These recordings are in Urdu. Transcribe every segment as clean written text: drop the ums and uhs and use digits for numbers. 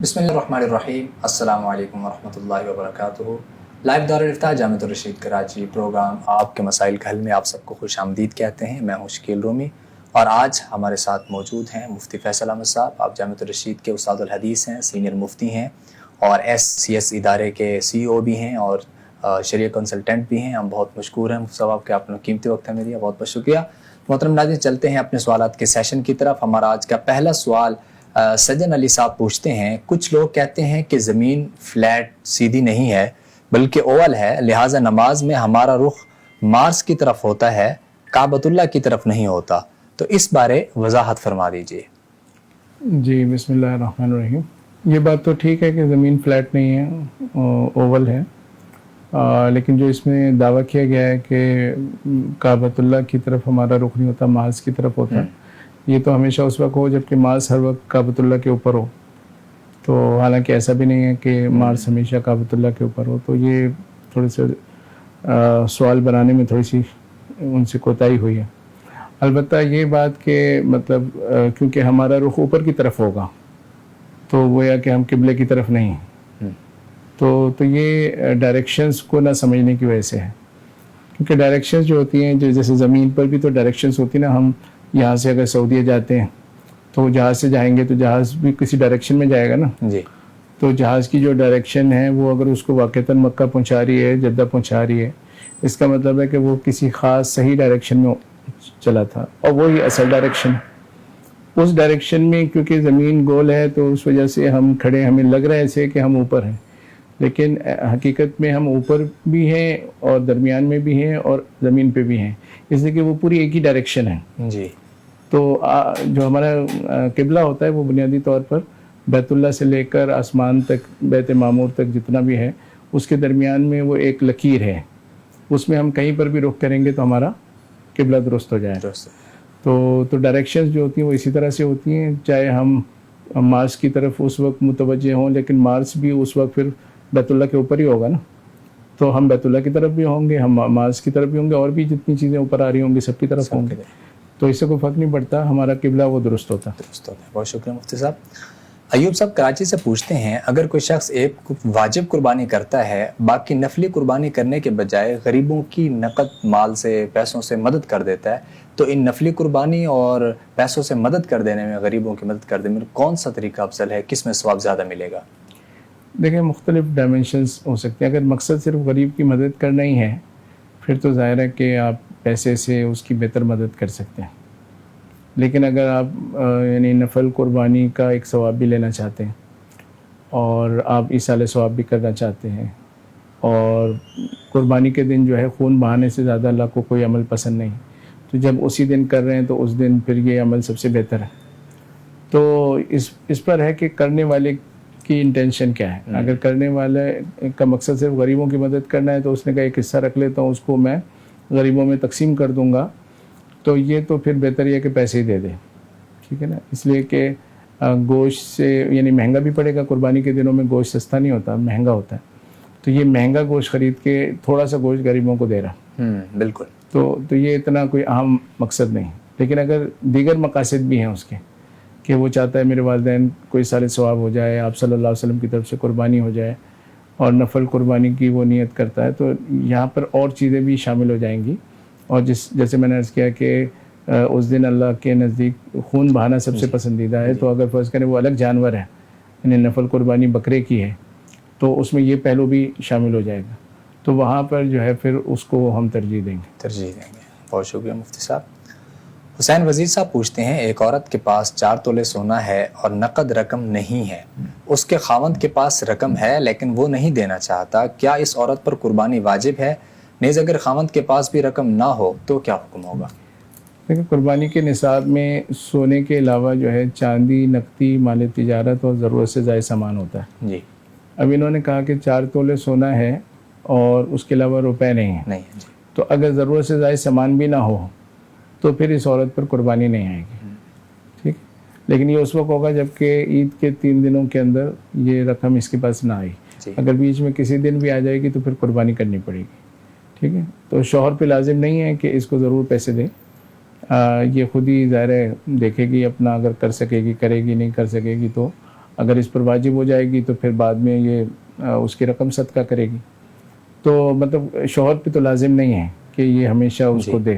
بسم اللہ الرحمن الرحیم، السلام علیکم ورحمۃ اللہ وبرکاتہ۔ لائیو دارالفتاء جامعۃ الرشید کراچی پروگرام آپ کے مسائل کا حل میں آپ سب کو خوش آمدید کہتے ہیں۔ میں ہوں شکیل رومی اور آج ہمارے ساتھ موجود ہیں مفتی فیصل احمد صاحب۔ آپ جامعۃ الرشید کے استاد الحدیث ہیں، سینئر مفتی ہیں اور SCS ادارے کے CEO بھی ہیں اور شریعہ کنسلٹنٹ بھی ہیں۔ ہم بہت مشکور ہیں مفتی صاحب کہ آپ نے قیمتی وقت ہمیں دیا، بہت بہت شکریہ۔ محترم ناظرین، چلتے ہیں اپنے سوالات کے سیشن کی طرف۔ ہمارا آج کا پہلا سوال سجن علی صاحب پوچھتے ہیں، کچھ لوگ کہتے ہیں کہ زمین فلیٹ سیدھی نہیں ہے بلکہ اوول ہے، لہٰذا نماز میں ہمارا رخ مارس کی طرف ہوتا ہے، کعبۃ اللہ کی طرف نہیں ہوتا، تو اس بارے وضاحت فرما دیجیے۔ جی بسم اللہ الرحمن الرحیم۔ یہ بات تو ٹھیک ہے کہ زمین فلیٹ نہیں ہے، اوول ہے، لیکن جو اس میں دعویٰ کیا گیا ہے کہ کعبۃ اللہ کی طرف ہمارا رخ نہیں ہوتا، مارس کی طرف ہوتا ہے، یہ تو ہمیشہ اس وقت ہو جب کہ مارس ہر وقت کعبۃ اللہ کے اوپر ہو، تو حالانکہ ایسا بھی نہیں ہے کہ مارس ہمیشہ کعبۃ اللہ کے اوپر ہو، تو یہ تھوڑے سے سوال بنانے میں تھوڑی سی ان سے کوتاہی ہوئی ہے۔ البتہ یہ بات کہ مطلب کیونکہ ہمارا رخ اوپر کی طرف ہوگا تو گویا کہ ہم قبلے کی طرف نہیں ہیں، تو یہ ڈائریکشنز کو نہ سمجھنے کی وجہ سے ہے، کیونکہ ڈائریکشنز جو ہوتی ہیں جیسے زمین پر بھی تو ڈائریکشنز ہوتی ہیں نا، ہم یہاں سے اگر سعودیہ جاتے ہیں تو جہاز سے جائیں گے تو جہاز بھی کسی ڈائریکشن میں جائے گا نا جی، تو جہاز کی جو ڈائریکشن ہے وہ اگر اس کو واقعتاً مکہ پہنچا رہی ہے، جدہ پہنچا رہی ہے، اس کا مطلب ہے کہ وہ کسی خاص صحیح ڈائریکشن میں چلا تھا اور وہی اصل ڈائریکشن ہے۔ اس ڈائریکشن میں کیونکہ زمین گول ہے تو اس وجہ سے ہم کھڑے، ہمیں لگ رہا ہے ایسے کہ ہم اوپر ہیں، لیکن حقیقت میں ہم اوپر بھی ہیں اور درمیان میں بھی ہیں اور زمین پہ بھی ہیں، اس لیے کہ وہ پوری ایک ہی ڈائریکشن ہے۔ جی، تو جو ہمارا قبلہ ہوتا ہے وہ بنیادی طور پر بیت اللہ سے لے کر آسمان تک، بیت معمور تک جتنا بھی ہے، اس کے درمیان میں وہ ایک لکیر ہے، اس میں ہم کہیں پر بھی رخ کریں گے تو ہمارا قبلہ درست ہو جائے۔ تو ڈائریکشنز جو ہوتی ہیں وہ اسی طرح سے ہوتی ہیں، چاہے ہم مارس کی طرف اس وقت متوجہ ہوں، لیکن مارس بھی اس وقت پھر بیت اللہ کے اوپر ہی ہوگا نا، تو ہم بیت اللہ کی طرف بھی ہوں گے، ہم مارس کی طرف بھی ہوں گے، اور بھی جتنی چیزیں اوپر آ رہی ہوں گی سب کی طرف ہوں گے، تو اس سے کوئی فرق نہیں پڑتا، ہمارا قبلہ وہ درست ہوتا ہے۔ بہت شکریہ مفتی صاحب۔ ایوب صاحب کراچی سے پوچھتے ہیں، اگر کوئی شخص ایک واجب قربانی کرتا ہے، باقی نفلی قربانی کرنے کے بجائے غریبوں کی نقد مال سے، پیسوں سے مدد کر دیتا ہے، تو ان نفلی قربانی اور پیسوں سے مدد کر دینے میں، غریبوں کی مدد کر دینے میں کون سا طریقہ افضل ہے، کس میں ثواب زیادہ ملے گا؟ دیکھیں مختلف ڈائمنشنز ہو سکتے ہیں، اگر مقصد صرف غریب کی مدد کرنا ہی ہے پھر تو ظاہر ہے کہ آپ پیسے سے اس کی بہتر مدد کر سکتے ہیں، لیکن اگر آپ یعنی نفل قربانی کا ایک ثواب بھی لینا چاہتے ہیں اور آپ ایصال ثواب بھی کرنا چاہتے ہیں، اور قربانی کے دن جو ہے خون بہانے سے زیادہ اللہ کو کوئی عمل پسند نہیں، تو جب اسی دن کر رہے ہیں تو اس دن پھر یہ عمل سب سے بہتر ہے۔ تو اس پر ہے کہ کرنے والے کی انٹینشن کیا ہے۔ اگر کرنے والے کا مقصد صرف غریبوں کی مدد کرنا ہے تو اس نے کہا ایک حصہ رکھ لیتا ہوں، اس کو میں غریبوں میں تقسیم کر دوں گا، تو یہ تو پھر بہتر یہ کہ پیسے ہی دے دے، ٹھیک ہے نا، اس لیے کہ گوشت سے یعنی مہنگا بھی پڑے گا، قربانی کے دنوں میں گوشت سستا نہیں ہوتا، مہنگا ہوتا ہے، تو یہ مہنگا گوشت خرید کے تھوڑا سا گوشت غریبوں کو دے رہا، بالکل، تو یہ اتنا کوئی اہم مقصد نہیں۔ لیکن اگر دیگر مقاصد بھی ہیں اس کے کہ وہ چاہتا ہے میرے والدین کو سارے ثواب ہو جائے، آپ صلی اللہ علیہ وسلم کی طرف سے قربانی ہو جائے، اور نفل قربانی کی وہ نیت کرتا ہے، تو یہاں پر اور چیزیں بھی شامل ہو جائیں گی، اور جیسے میں نے عرض کیا کہ اس دن اللہ کے نزدیک خون بہانا سب سے پسندیدہ ہے، تو اگر فرض کریں وہ الگ جانور ہے، یعنی نفل قربانی بکرے کی ہے، تو اس میں یہ پہلو بھی شامل ہو جائے گا، تو وہاں پر جو ہے پھر اس کو ہم ترجیح دیں گے۔ بہت شکریہ مفتی صاحب۔ حسین وزیر صاحب پوچھتے ہیں، ایک عورت کے پاس 4 تولے سونا ہے اور نقد رقم نہیں ہے، اس کے خاوند کے پاس رقم ہے لیکن وہ نہیں دینا چاہتا، کیا اس عورت پر قربانی واجب ہے؟ نیز اگر خاوند کے پاس بھی رقم نہ ہو تو کیا حکم ہوگا؟ لیکن قربانی کے نصاب میں سونے کے علاوہ جو ہے چاندی، نقدی، مال تجارت اور ضرورت سے زائد سامان ہوتا ہے۔ جی، اب انہوں نے کہا کہ 4 تولے سونا ہے اور اس کے علاوہ روپے نہیں ہیں، تو اگر ضرورت سے زائد سامان بھی نہ ہو تو پھر اس عورت پر قربانی نہیں آئے گی، ٹھیک، لیکن یہ اس وقت ہوگا جب کہ عید کے 3 دنوں کے اندر یہ رقم اس کے پاس نہ آئی، اگر بیچ میں کسی دن بھی آ جائے گی تو پھر قربانی کرنی پڑے گی، ٹھیک ہے۔ تو شوہر پہ لازم نہیں ہے کہ اس کو ضرور پیسے دے، یہ خود ہی ظاہر ہے دیکھے گی اپنا، اگر کر سکے گی کرے گی، نہیں کر سکے گی تو اگر اس پر واجب ہو جائے گی تو پھر بعد میں یہ اس کی رقم صدقہ کرے گی. تو مطلب شوہر پہ تو لازم نہیں ہے کہ یہ ہمیشہ اس کو دے،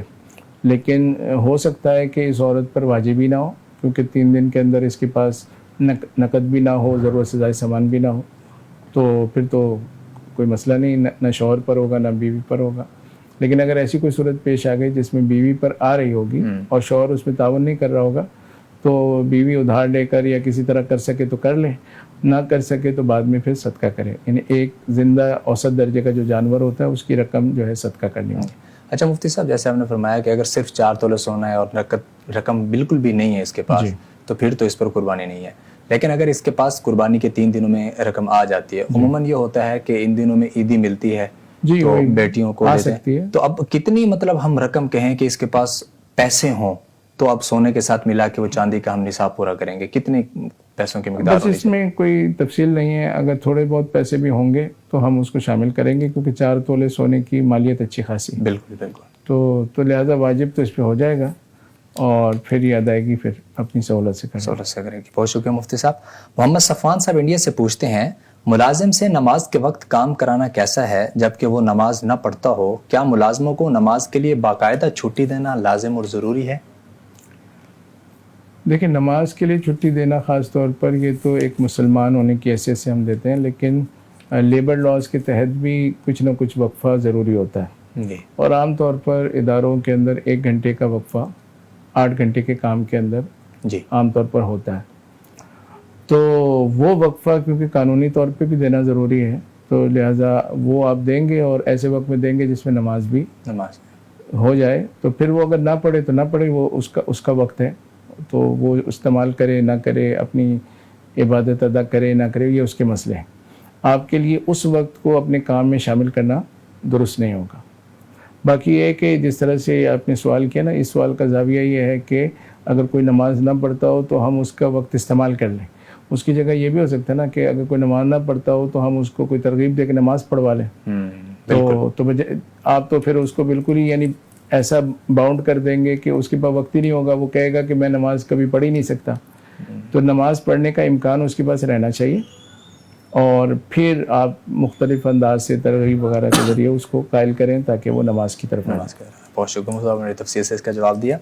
لیکن ہو سکتا ہے کہ اس عورت پر واجب ہی نہ ہو، کیونکہ 3 دن کے اندر اس کے پاس نقد بھی نہ ہو، ضرورت سے زائد سامان بھی نہ ہو، تو پھر تو کوئی مسئلہ نہیں، نہ شوہر پر ہوگا نہ بیوی پر ہوگا. لیکن اگر ایسی کوئی صورت پیش آ گئی جس میں بیوی پر آ رہی ہوگی اور شوہر اس میں تعاون نہیں کر رہا ہوگا، تو بیوی ادھار لے کر یا کسی طرح کر سکے تو کر لے، نہ کر سکے تو بعد میں پھر صدقہ کرے. یعنی ایک زندہ اوسط درجے کا جو جانور ہوتا ہے اس کی رقم جو ہے صدقہ کرنی ہوگی. اچھا مفتی صاحب، جیسے آپ نے فرمایا کہ اگر صرف 4 تولے سونا ہے اور رقم بالکل بھی نہیں ہے اس کے پاس، تو پھر تو اس پر قربانی نہیں ہے. لیکن اگر اس کے پاس قربانی کے 3 دنوں میں رقم آ جاتی ہے، عموماً یہ ہوتا ہے کہ ان دنوں میں عیدی ملتی ہے تو بیٹیوں کو دیتے ہیں، تو اب کتنی مطلب ہم رقم کہیں کہ اس کے پاس پیسے ہوں تو اب سونے کے ساتھ ملا کے وہ چاندی کا ہم نصاب پورا کریں گے، کتنے پیسوں کی مقدار بس اس میں کوئی تفصیل نہیں ہے. اگر تھوڑے بہت پیسے بھی ہوں گے تو ہم اس کو شامل کریں گے، کیونکہ 4 تولے سونے کی مالیت اچھی خاصی ہے. بالکل بالکل. تو لہذا واجب تو اس پہ ہو جائے گا، اور پھر یہ ادائیگی پھر اپنی سہولت سے کرے گی. بہت شکریہ مفتی صاحب. محمد صفوان صاحب انڈیا سے پوچھتے ہیں، ملازم سے نماز کے وقت کام کرانا کیسا ہے جبکہ وہ نماز نہ پڑھتا ہو؟ کیا ملازموں کو نماز کے لیے باقاعدہ چھٹی دینا لازم اور ضروری ہے؟ دیکھیں، نماز کے لیے چھٹی دینا خاص طور پر یہ تو ایک مسلمان ہونے کی حیثیت سے ہم دیتے ہیں، لیکن لیبر لاز کے تحت بھی کچھ نہ کچھ وقفہ ضروری ہوتا ہے جی. اور عام طور پر اداروں کے اندر 1 گھنٹے کا وقفہ 8 گھنٹے کے کام کے اندر جی عام طور پر ہوتا ہے. تو وہ وقفہ کیونکہ قانونی طور پہ بھی دینا ضروری ہے، تو لہٰذا وہ آپ دیں گے اور ایسے وقت میں دیں گے جس میں نماز بھی ہو جائے. تو پھر وہ اگر نہ پڑھے تو نہ پڑھے، وہ اس کا وقت ہے، تو وہ استعمال کرے نہ کرے، اپنی عبادت ادا کرے نہ کرے، یہ اس کے مسئلے ہیں. آپ کے لیے اس وقت کو اپنے کام میں شامل کرنا درست نہیں ہوگا. باقی یہ ہے کہ جس طرح سے آپ نے سوال کیا نا، اس سوال کا زاویہ یہ ہے کہ اگر کوئی نماز نہ پڑھتا ہو تو ہم اس کا وقت استعمال کر لیں. اس کی جگہ یہ بھی ہو سکتا ہے نا کہ اگر کوئی نماز نہ پڑھتا ہو تو ہم اس کو کوئی ترغیب دے کے نماز پڑھوا لیں. تو آپ تو پھر اس کو بالکل ہی یعنی ایسا باؤنڈ کر دیں گے کہ اس کے پاس وقت ہی نہیں ہوگا، وہ کہے گا کہ میں نماز کبھی پڑھ ہی نہیں سکتا. تو نماز پڑھنے کا امکان اس کے پاس رہنا چاہیے، اور پھر آپ مختلف انداز سے ترغیب وغیرہ کے ذریعے اس کو قائل کریں تاکہ وہ نماز کی طرف نماز کریں. بہت شکریہ صاحب نے تفصیل سے اس کا جواب دیا.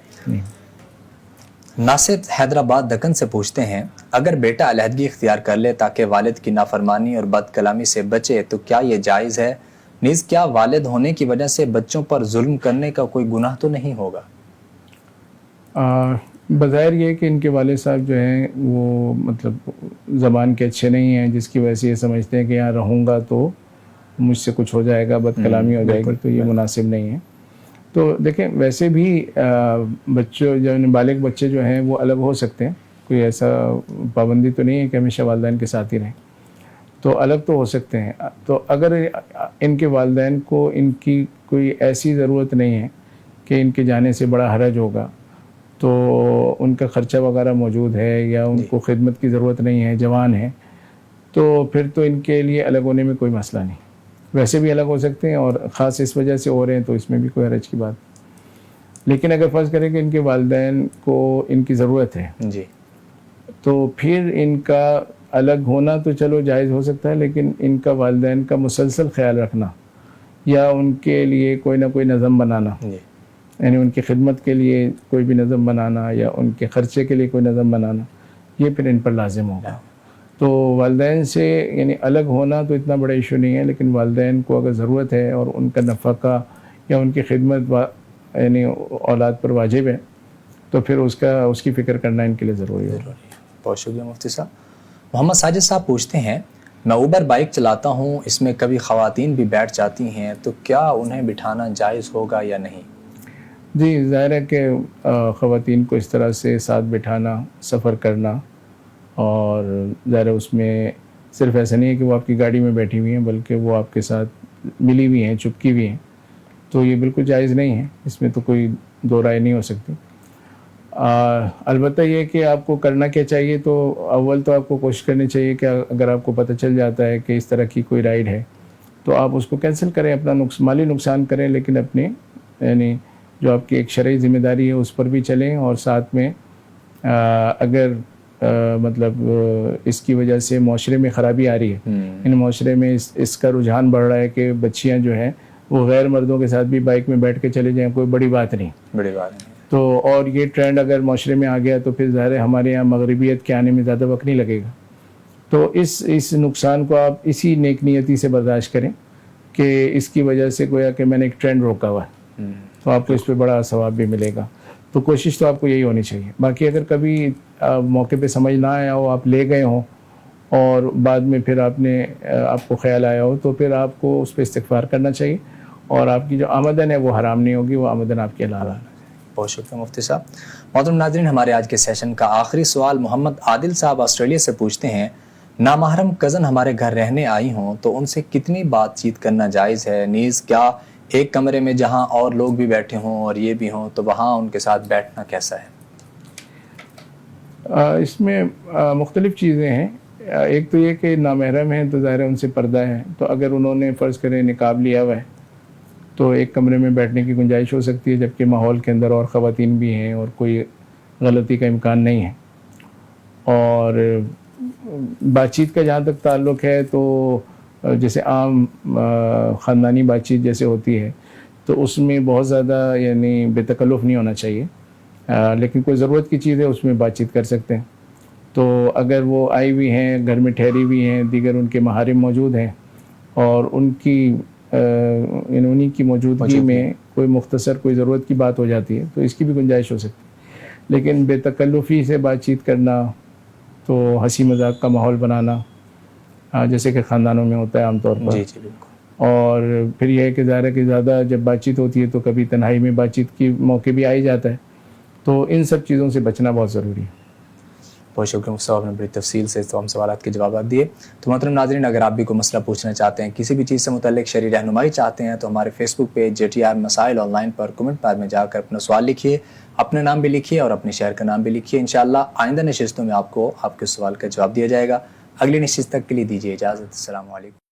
ناصر حیدرآباد دکن سے پوچھتے ہیں، اگر بیٹا علیحدگی اختیار کر لے تاکہ والد کی نافرمانی اور بد کلامی سے بچے تو کیا یہ جائز ہے؟ نیز کیا والد ہونے کی وجہ سے بچوں پر ظلم کرنے کا کوئی گناہ تو نہیں ہوگا؟ بظاہر یہ کہ ان کے والد صاحب جو ہیں وہ مطلب زبان کے اچھے نہیں ہیں، جس کی وجہ سے یہ سمجھتے ہیں کہ یہاں رہوں گا تو مجھ سے کچھ ہو جائے گا، بد کلامی ہو جائے گی، تو یہ مناسب نہیں ہے. تو دیکھیں، ویسے بھی بچوں جو بالغ بچے جو ہیں وہ الگ ہو سکتے ہیں، کوئی ایسا پابندی تو نہیں ہے کہ ہمیشہ والدین کے ساتھ ہی رہیں، تو الگ تو ہو سکتے ہیں. تو اگر ان کے والدین کو ان کی کوئی ایسی ضرورت نہیں ہے کہ ان کے جانے سے بڑا حرج ہوگا، تو ان کا خرچہ وغیرہ موجود ہے یا ان کو خدمت کی ضرورت نہیں ہے، جوان ہیں، تو پھر تو ان کے لیے الگ ہونے میں کوئی مسئلہ نہیں. ویسے بھی الگ ہو سکتے ہیں، اور خاص اس وجہ سے ہو رہے ہیں تو اس میں بھی کوئی حرج کی بات. لیکن اگر فرض کریں کہ ان کے والدین کو ان کی ضرورت ہے جی، تو پھر ان کا الگ ہونا تو چلو جائز ہو سکتا ہے، لیکن ان کا والدین کا مسلسل خیال رکھنا یا ان کے لیے کوئی نہ کوئی نظم بنانا، یعنی ان کی خدمت کے لیے کوئی بھی نظم بنانا یا ان کے خرچے کے لیے کوئی نظم بنانا، یہ پھر ان پر لازم ہوگا. تو والدین سے یعنی الگ ہونا تو اتنا بڑا ایشو نہیں ہے، لیکن والدین کو اگر ضرورت ہے اور ان کا نفقہ یا ان کی خدمت یعنی اولاد پر واجب ہے تو پھر اس کی فکر کرنا ان کے لیے ضروری ہے. بہت شکریہ مفتی صاحب. محمد ساجد صاحب پوچھتے ہیں، میں اوبر بائک چلاتا ہوں، اس میں کبھی خواتین بھی بیٹھ جاتی ہیں، تو کیا انہیں بٹھانا جائز ہوگا یا نہیں؟ جی، ظاہر ہے کہ خواتین کو اس طرح سے ساتھ بٹھانا، سفر کرنا، اور ظاہر اس میں صرف ایسا نہیں ہے کہ وہ آپ کی گاڑی میں بیٹھی ہوئی ہیں، بلکہ وہ آپ کے ساتھ ملی ہوئی ہیں، چپکی ہوئی ہیں، تو یہ بالکل جائز نہیں ہے، اس میں تو کوئی دو رائے نہیں ہو سکتی. البتہ یہ کہ آپ کو کرنا کیا چاہیے، تو اول تو آپ کو کوشش کرنی چاہیے کہ اگر آپ کو پتہ چل جاتا ہے کہ اس طرح کی کوئی رائڈ ہے تو آپ اس کو کینسل کریں، اپنا مالی نقصان کریں، لیکن اپنے یعنی جو آپ کی ایک شرعی ذمہ داری ہے اس پر بھی چلیں، اور ساتھ میں اگر مطلب اس کی وجہ سے معاشرے میں خرابی آ رہی ہے. ان معاشرے میں اس کا رجحان بڑھ رہا ہے کہ بچیاں جو ہیں وہ غیر مردوں کے ساتھ بھی بائک میں بیٹھ کے چلے جائیں, کوئی بڑی بات نہیں. بڑی بات نہیں. تو اور یہ ٹرینڈ اگر معاشرے میں آ گیا تو پھر ظاہر ہے ہمارے یہاں مغربیت کے آنے میں زیادہ وقت نہیں لگے گا. تو اس نقصان کو آپ اسی نیک نیتی سے برداشت کریں کہ اس کی وجہ سے گویا کہ میں نے ایک ٹرینڈ روکا ہوا ہے, تو آپ کو اس پہ بڑا ثواب بھی ملے گا. تو کوشش تو آپ کو یہی ہونی چاہیے. باقی اگر کبھی موقع پہ سمجھ نہ آیا ہو, آپ لے گئے ہوں اور بعد میں پھر آپ کو خیال آیا ہو, تو پھر آپ کو اس پہ استغفار کرنا چاہیے, اور آپ کی جو آمدن ہے وہ حرام نہیں ہوگی, وہ آمدن آپ کے حلال ہے. بہت شکریہ مفتی صاحب. محترم ناظرین, ہمارے آج کے سیشن کا آخری سوال محمد عادل صاحب آسٹریلیا سے پوچھتے ہیں, نامحرم کزن ہمارے گھر رہنے آئی ہوں تو ان سے کتنی بات چیت کرنا جائز ہے؟ نیز کیا ایک کمرے میں جہاں اور لوگ بھی بیٹھے ہوں اور یہ بھی ہوں تو وہاں ان کے ساتھ بیٹھنا کیسا ہے؟ اس میں مختلف چیزیں ہیں. ایک تو یہ کہ نامحرم ہیں تو ظاہر ہے ان سے پردہ ہے, تو اگر انہوں نے فرض کریں نقاب لیا ہوا ہے تو ایک کمرے میں بیٹھنے کی گنجائش ہو سکتی ہے, جبکہ ماحول کے اندر اور خواتین بھی ہیں اور کوئی غلطی کا امکان نہیں ہے. اور بات چیت کا جہاں تک تعلق ہے تو جیسے عام خاندانی بات چیت جیسے ہوتی ہے تو اس میں بہت زیادہ یعنی بے تکلف نہیں ہونا چاہیے, لیکن کوئی ضرورت کی چیز ہے اس میں بات چیت کر سکتے ہیں. تو اگر وہ آئی ہوئی ہیں, گھر میں ٹھہری ہوئی ہیں, دیگر ان کے محارم موجود ہیں اور انہی کی موجودگی میں کوئی مختصر کوئی ضرورت کی بات ہو جاتی ہے تو اس کی بھی گنجائش ہو سکتی ہے. لیکن بے تکلفی سے بات چیت کرنا, تو ہنسی مذاق کا ماحول بنانا جیسے کہ خاندانوں میں ہوتا ہے عام طور پر, جی جی بالکل. اور پھر یہ ہے کہ ظاہر ہے کہ زیادہ جب بات چیت ہوتی ہے تو کبھی تنہائی میں بات چیت کی موقع بھی آ ہی جاتا ہے, تو ان سب چیزوں سے بچنا بہت ضروری ہے. بہت شکریہ مفتی صاحب نے بڑی تفصیل سے تمام سوالات کے جوابات دیے. تو محترم ناظرین, اگر آپ بھی کوئی مسئلہ پوچھنا چاہتے ہیں, کسی بھی چیز سے متعلق شرعی رہنمائی چاہتے ہیں, تو ہمارے فیس بک پیج JTR مسائل آن لائن پر کمنٹ پار میں جا کر اپنا سوال لکھیے, اپنے نام بھی لکھیے اور اپنے شہر کا نام بھی لکھیے. انشاءاللہ آئندہ نشستوں میں آپ کو آپ کے سوال کا جواب دیا جائے گا. اگلی نشست تک کے لیے دیجیے اجازت. السلام علیکم.